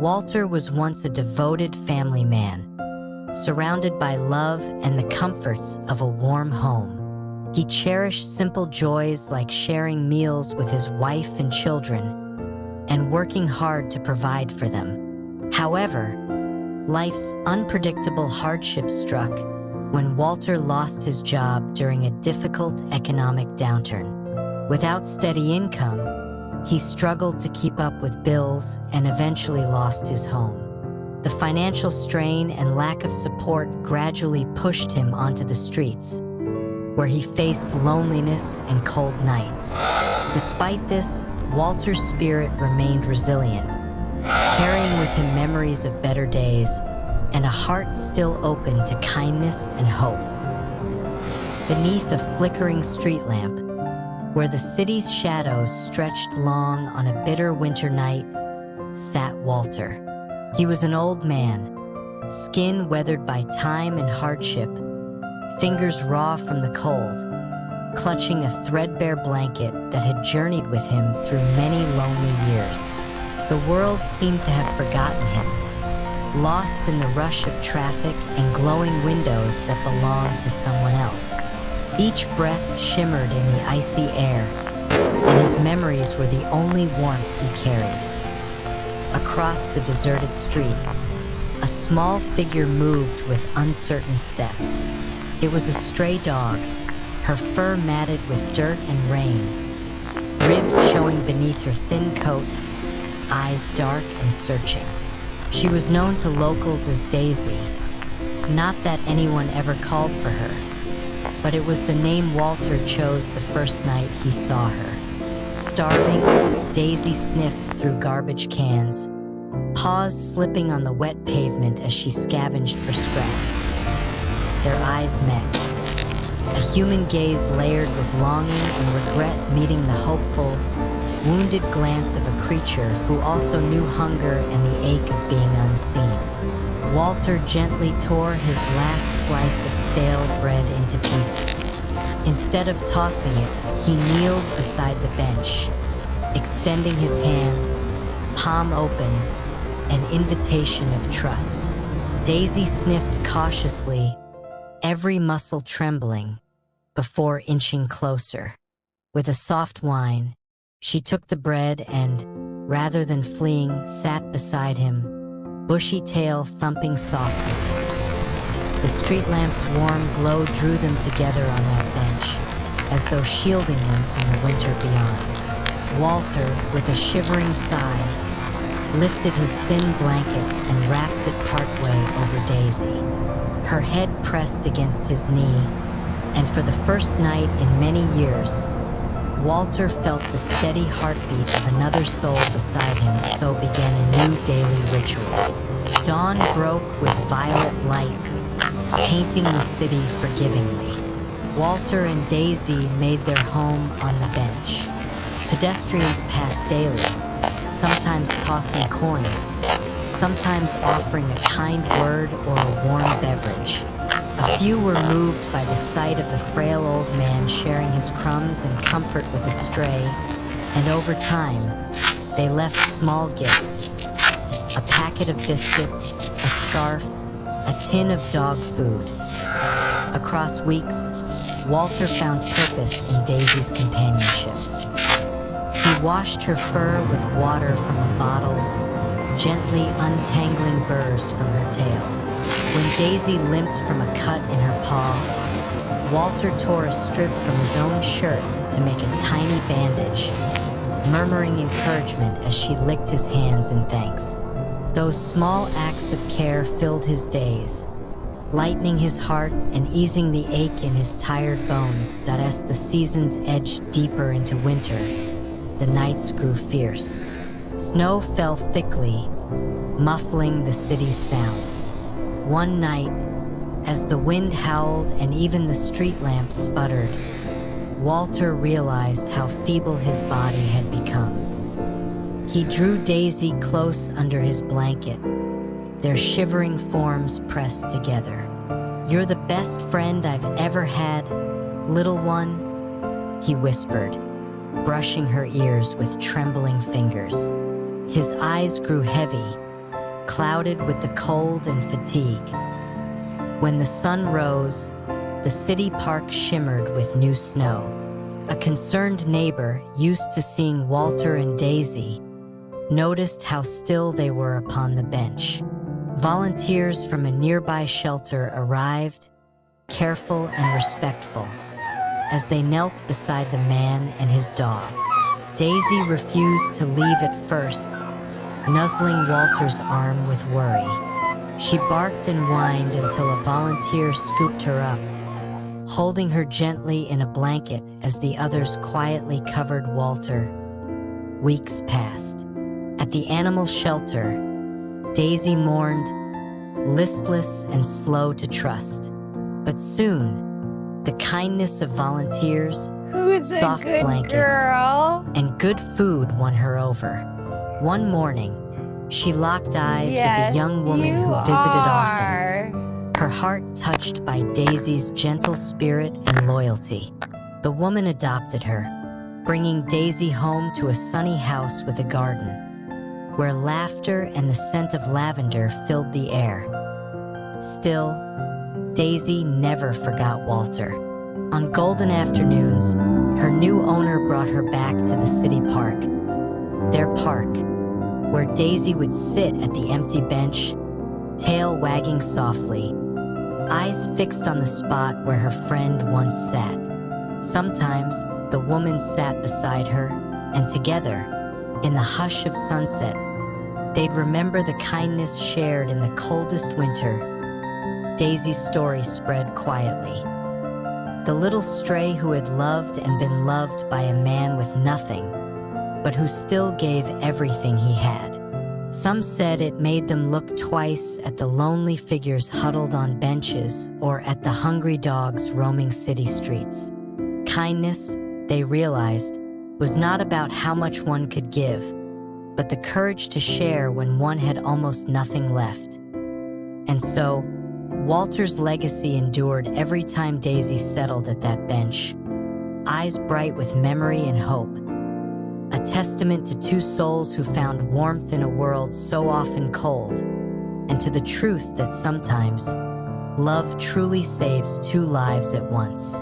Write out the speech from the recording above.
Walter was once a devoted family man, surrounded by love and the comforts of a warm home. He cherished simple joys like sharing meals with his wife and children and working hard to provide for them. However, life's unpredictable hardship struck when Walter lost his job during a difficult economic downturn. Without steady income, he struggled to keep up with bills and eventually lost his home. The financial strain and lack of support gradually pushed him onto the streets, where he faced loneliness and cold nights. Despite this, Walter's spirit remained resilient, carrying with him memories of better days and a heart still open to kindness and hope. Beneath a flickering street lamp, where the city's shadows stretched long on a bitter winter night, sat Walter. He was an old man, skin weathered by time and hardship, fingers raw from the cold, clutching a threadbare blanket that had journeyed with him through many lonely years. The world seemed to have forgotten him, lost in the rush of traffic and glowing windows that belonged to someone else. Each breath shimmered in the icy air, and his memories were the only warmth he carried. Across the deserted street, a small figure moved with uncertain steps. It was a stray dog, her fur matted with dirt and rain, ribs showing beneath her thin coat, eyes dark and searching. She was known to locals as Daisy. Not that anyone ever called for her, but it was the name Walter chose the first night he saw her. Starving, Daisy sniffed through garbage cans, paws slipping on the wet pavement as she scavenged for scraps. Their eyes met, a human gaze layered with longing and regret meeting the hopeful, wounded glance of a creature who also knew hunger and the ache of being unseen. Walter gently tore his last slice of stale bread into pieces. Instead of tossing it, he kneeled beside the bench, extending his hand, palm open, an invitation of trust. Daisy sniffed cautiously, every muscle trembling, before inching closer. With a soft whine, she took the bread and, rather than fleeing, sat beside him, bushy tail thumping softly. The street lamp's warm glow drew them together on that bench, as though shielding them from the winter beyond. Walter, with a shivering sigh, lifted his thin blanket and wrapped it partway over Daisy. Her head pressed against his knee, and for the first night in many years, Walter felt the steady heartbeat of another soul beside him, so began a new daily ritual. Dawn broke with violet light, painting the city forgivingly. Walter and Daisy made their home on the bench. Pedestrians passed daily, sometimes tossing coins, sometimes offering a kind word or a warm beverage. A few were moved by the sight of the frail old man sharing his crumbs and comfort with a stray, and over time, they left small gifts: a packet of biscuits, a scarf, a tin of dog food. Across weeks, Walter found purpose in Daisy's companionship. He washed her fur with water from a bottle, gently untangling burrs from her tail. When Daisy limped from a cut in her paw, Walter tore a strip from his own shirt to make a tiny bandage, murmuring encouragement as she licked his hands in thanks. Those small acts of care filled his days, lightening his heart and easing the ache in his tired bones. That as the seasons edged deeper into winter, the nights grew fierce. Snow fell thickly, muffling the city's sounds. One night, as the wind howled and even the street lamps sputtered, Walter realized how feeble his body had become. He drew Daisy close under his blanket, their shivering forms pressed together. "You're the best friend I've ever had, little one," he whispered, brushing her ears with trembling fingers. His eyes grew heavy, clouded with the cold and fatigue. When the sun rose, the city park shimmered with new snow. A concerned neighbor, used to seeing Walter and Daisy, noticed how still they were upon the bench. Volunteers from a nearby shelter arrived, careful and respectful, as they knelt beside the man and his dog. Daisy refused to leave at first, nuzzling Walter's arm with worry. She barked and whined until a volunteer scooped her up, holding her gently in a blanket as the others quietly covered Walter. Weeks passed. At the animal shelter, Daisy mourned, listless and slow to trust. But soon, the kindness of volunteers, soft blankets, and good food won her over. One morning, she locked eyes with a young woman who visited often, her heart touched by Daisy's gentle spirit and loyalty. The woman adopted her, bringing Daisy home to a sunny house with a garden, where laughter and the scent of lavender filled the air. Still, Daisy never forgot Walter. On golden afternoons, her new owner brought her back to the city park. Their park, where Daisy would sit at the empty bench, tail wagging softly, eyes fixed on the spot where her friend once sat. Sometimes, the woman sat beside her, and together, in the hush of sunset, they'd remember the kindness shared in the coldest winter. Daisy's story spread quietly. The little stray who had loved and been loved by a man with nothing, but who still gave everything he had. Some said it made them look twice at the lonely figures huddled on benches or at the hungry dogs roaming city streets. Kindness, they realized, was not about how much one could give, but the courage to share when one had almost nothing left. And so, Walter's legacy endured every time Daisy settled at that bench, eyes bright with memory and hope. A testament to two souls who found warmth in a world so often cold, and to the truth that sometimes, love truly saves two lives at once.